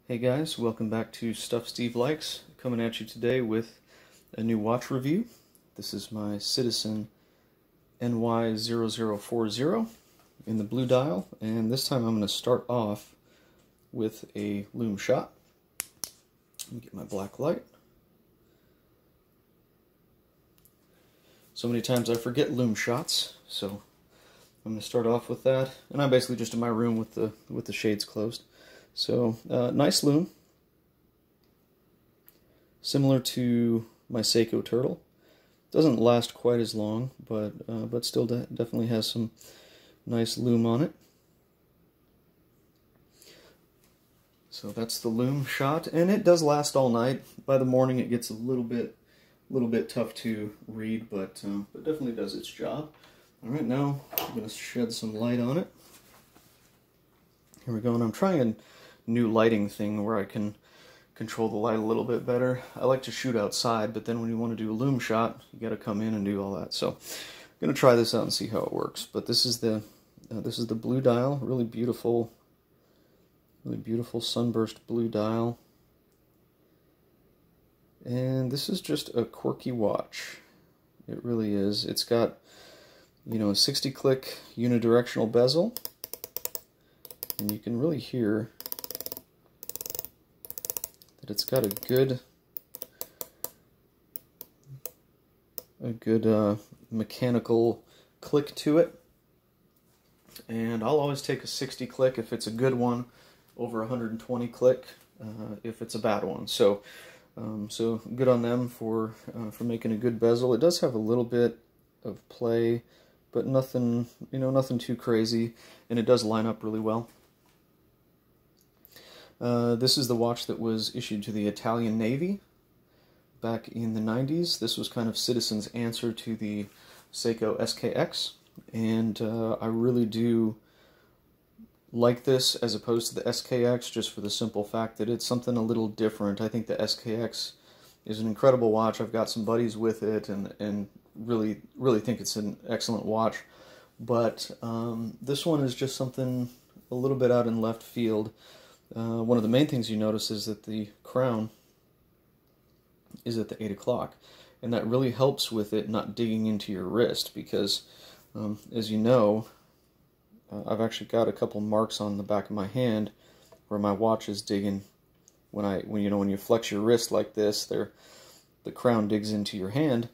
Hey guys, welcome back to Stuff Steve Likes, coming at you today with a new watch review. This is my Citizen NY0040 in the blue dial, and this time I'm going to start off with a Loom Shot. Let me get my black light. So many times I forget Loom Shots, so I'm going to start off with that. And I'm basically just in my room with the shades closed. So, nice loom, similar to my Seiko Turtle. Doesn't last quite as long, but still definitely has some nice loom on it. So that's the Loom Shot, and it does last all night. By the morning, it gets a little bit tough to read, but definitely does its job. All right, now I'm going to shed some light on it. Here we go, and I'm trying a new lighting thing where I can control the light a little bit better. I like to shoot outside, but then when you want to do a Loom Shot, you got to come in and do all that. So I'm going to try this out and see how it works. But this is the blue dial, really beautiful sunburst blue dial. And this is just a quirky watch. It really is. It's got, you know, a 60-click unidirectional bezel, and you can really hear that it's got a good mechanical click to it. And I'll always take a 60 click if it's a good one, over 120 click if it's a bad one. So so good on them for making a good bezel. It does have a little bit of play, but nothing, you know, nothing too crazy, and it does line up really well. This is the watch that was issued to the Italian Navy back in the 90s. This was kind of Citizen's answer to the Seiko SKX, and I really do like this as opposed to the SKX, just for the simple fact that it's something a little different. I think the SKX is an incredible watch. I've got some buddies with it, and really think it's an excellent watch. But this one is just something a little bit out in left field. One of the main things you notice is that the crown is at the 8 o'clock, and that really helps with it not digging into your wrist, because as you know, I've actually got a couple marks on the back of my hand where my watch is digging. When you flex your wrist like this, the crown digs into your hand.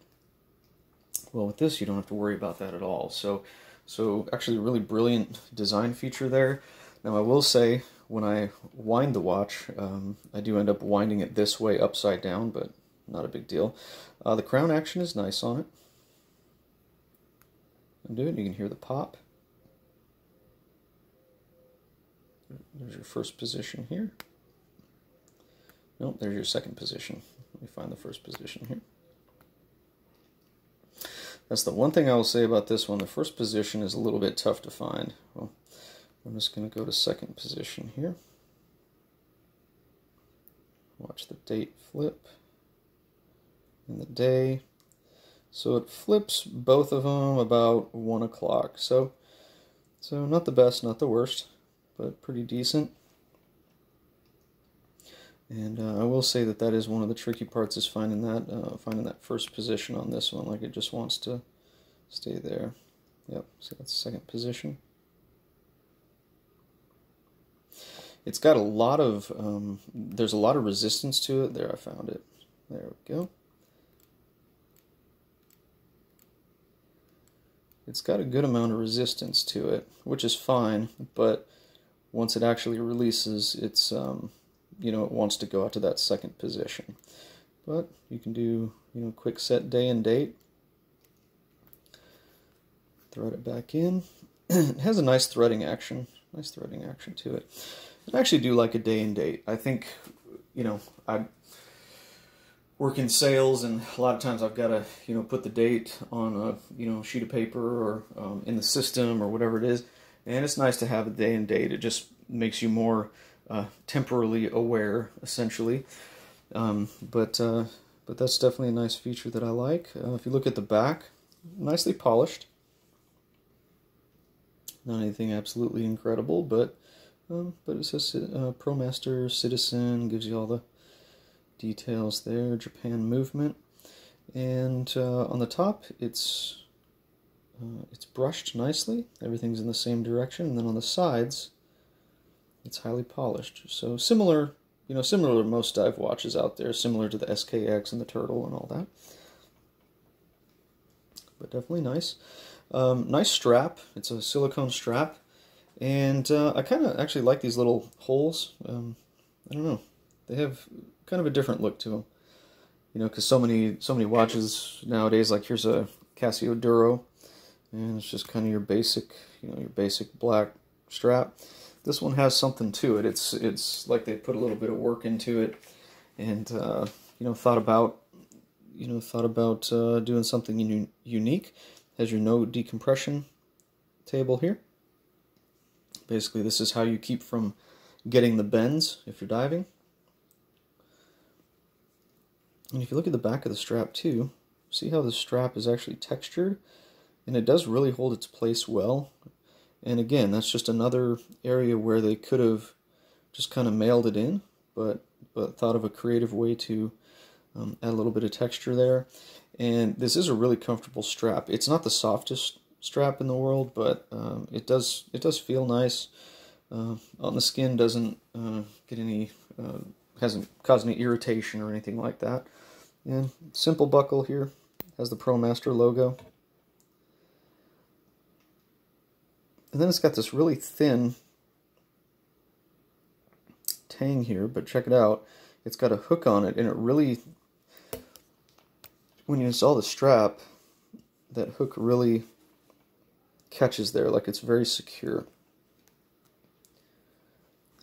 Well, with this, you don't have to worry about that at all. So actually, a really brilliant design feature there. Now, I will say, when I wind the watch, I do end up winding it this way upside down, but not a big deal. The crown action is nice on it. Undo it, you can hear the pop. There's your first position here. Nope, there's your second position. Let me find the first position here. That's the one thing I will say about this one. The first position is a little bit tough to find. Well, I'm just going to go to second position here. Watch the date flip and the day. So it flips both of them about 1 o'clock. So not the best, not the worst, but pretty decent. And I will say that is one of the tricky parts, is finding that first position on this one. Like, it just wants to stay there. Yep, so that's second position. It's got a lot of, there's a lot of resistance to it. There, I found it. There we go. It's got a good amount of resistance to it, which is fine, but once it actually releases, it's, you know, it wants to go out to that second position. But you can do, you know, quick set day and date. Thread it back in. It has a nice threading action to it. I actually do like a day and date. I think, you know, I work in sales, and a lot of times I've got to, you know, put the date on a, you know, sheet of paper or in the system or whatever it is. And it's nice to have a day and date. It just makes you more temporally aware, essentially. But that's definitely a nice feature that I like. If you look at the back, nicely polished. Not anything absolutely incredible, but but it says Promaster, Citizen, gives you all the details there, Japan movement. And on the top, it's brushed nicely. Everything's in the same direction. And then on the sides, it's highly polished. So similar, similar to most dive watches out there, similar to the SKX and the Turtle and all that. But definitely nice. Nice strap. It's a silicone strap. And I kind of actually like these little holes. I don't know. They have kind of a different look to them. Because so many watches nowadays, like here's a Casio Duro, and it's just kind of your basic, your basic black strap. This one has something to it. It's like they put a little bit of work into it, and thought about doing something unique. Has your no decompression table here. Basically, this is how you keep from getting the bends if you're diving. And if you look at the back of the strap too, see how the strap is actually textured, and it does really hold its place well. And again, that's just another area where they could have just kind of mailed it in, but thought of a creative way to add a little bit of texture there. And this is a really comfortable strap. It's not the softest strap in the world, but it does feel nice on the skin. Doesn't get any hasn't caused any irritation or anything like that. And simple buckle here, has the Promaster logo. And then it's got this really thin tang here, but check it out. It's got a hook on it, and it really, when you install the strap, that hook really catches there, like it's very secure.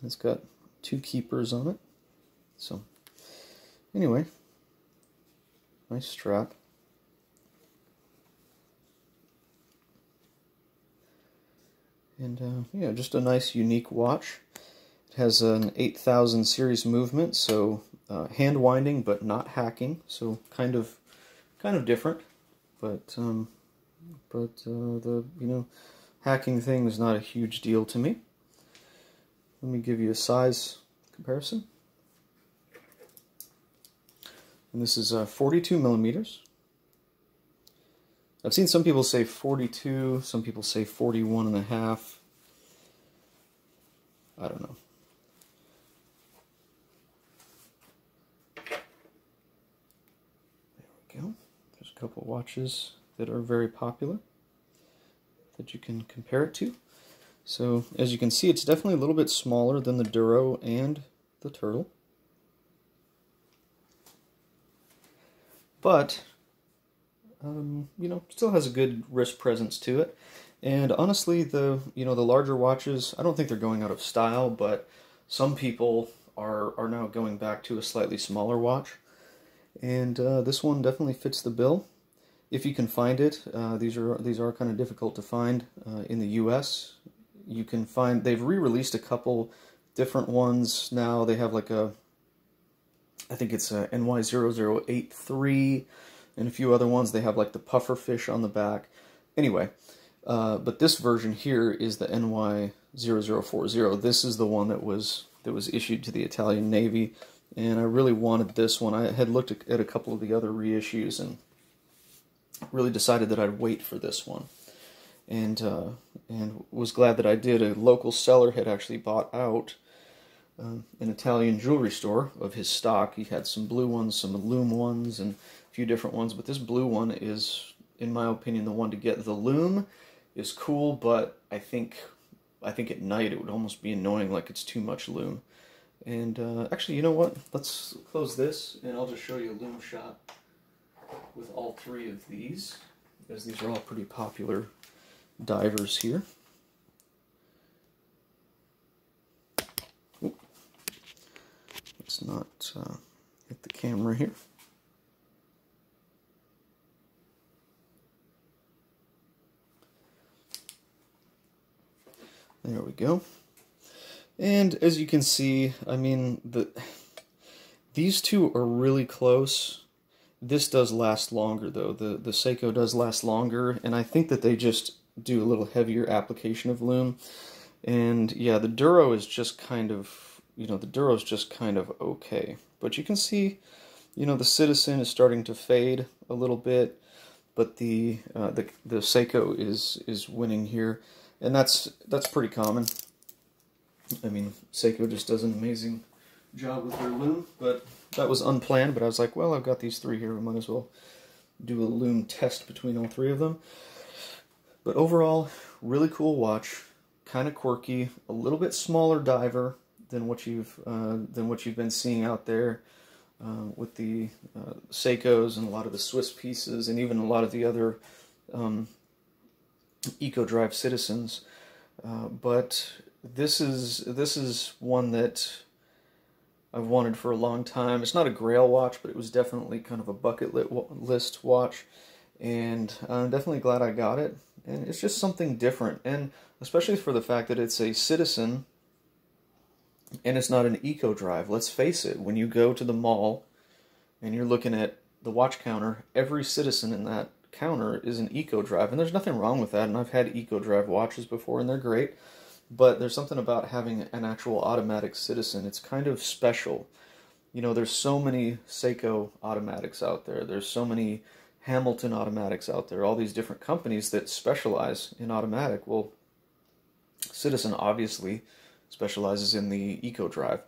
It's got two keepers on it. So, anyway, nice strap. And yeah, just a nice, unique watch. It has an 8000 series movement, so hand winding but not hacking, so kind of different. But the hacking thing is not a huge deal to me. Let me give you a size comparison. And this is 42 millimeters. I've seen some people say 42, some people say 41 and a half. I don't know. There we go. There's a couple watches that are very popular that you can compare it to. So as you can see, it's definitely a little bit smaller than the Duro and the Turtle. But still has a good wrist presence to it. And honestly, the larger watches, I don't think they're going out of style, but some people are now going back to a slightly smaller watch. And this one definitely fits the bill. If you can find it, these are kind of difficult to find in the US. You can find, they've re-released a couple different ones now. They have like I think it's a NY0040 and a few other ones. They have like the puffer fish on the back. Anyway, but this version here is the NY0040. This is the one that was issued to the Italian Navy, and I really wanted this one. I had looked at a couple of the other reissues and really decided that I'd wait for this one. And was glad that I did. A local seller had actually bought out an Italian jewelry store of his stock. He had some blue ones, some Loom ones, and a few different ones, but this blue one is, in my opinion, the one to get. The Loom is cool, but I think at night it would almost be annoying, like it's too much Loom. And actually, you know what? Let's close this, and I'll just show you a Loom Shot with all three of these, because these are all pretty popular divers here. Ooh. Let's not hit the camera here. There we go. And as you can see, I mean, these two are really close. This does last longer, though. The Seiko does last longer, and I think that they just do a little heavier application of Loom. And yeah, the Duro is just kind of, the Duro is just kind of okay. But you can see, the Citizen is starting to fade a little bit, but the Seiko is winning here, and that's pretty common. I mean, Seiko just does an amazing job with their loom, but that was unplanned. But I was like, well, I've got these three here, we might as well do a loom test between all three of them. But overall, really cool watch, kind of quirky, a little bit smaller diver than what you've been seeing out there with the Seikos and a lot of the Swiss pieces, and even a lot of the other Eco-Drive Citizens. But this is one that I've wanted for a long time. It's not a grail watch, but it was definitely kind of a bucket list watch, and I'm definitely glad I got it. And it's just something different, and especially for the fact that it's a Citizen and it's not an Eco-Drive. Let's face it, when you go to the mall and you're looking at the watch counter, every Citizen in that counter is an Eco-Drive, and there's nothing wrong with that, and I've had Eco-Drive watches before and they're great, but there's something about having an actual automatic Citizen. It's kind of special. There's so many Seiko automatics out there. There's so many Hamilton automatics out there, all these different companies that specialize in automatic. Well, Citizen obviously specializes in the Eco-Drive,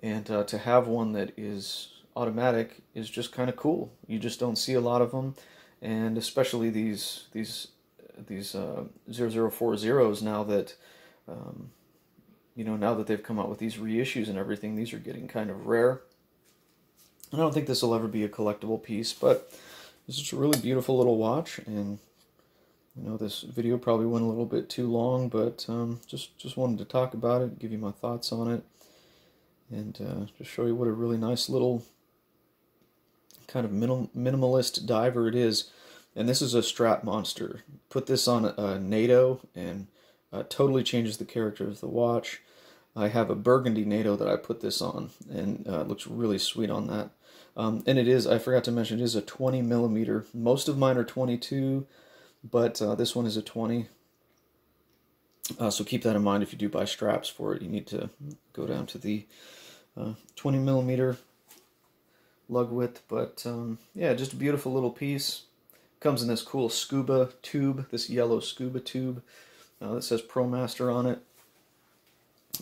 and to have one that is automatic is just kind of cool. You just don't see a lot of them, and especially these 0040s now that now that they've come out with these reissues and everything, these are getting kind of rare. And I don't think this will ever be a collectible piece, but this is a really beautiful little watch, and this video probably went a little bit too long, but just wanted to talk about it, give you my thoughts on it, and just show you what a really nice little kind of minimalist diver it is. And this is a strap monster. Put this on a NATO, and totally changes the character of the watch. I have a burgundy NATO that I put this on, and it looks really sweet on that. And it is, I forgot to mention, it is a 20 millimeter. Most of mine are 22, but this one is a 20. So keep that in mind if you do buy straps for it. You need to go down to the 20 millimeter lug width. But yeah, just a beautiful little piece. Comes in this cool scuba tube, this yellow scuba tube that says Promaster on it.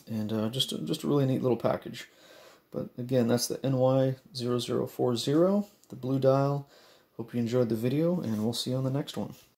And just a really neat little package. But again, that's the NY0040, the blue dial. Hope you enjoyed the video, and we'll see you on the next one.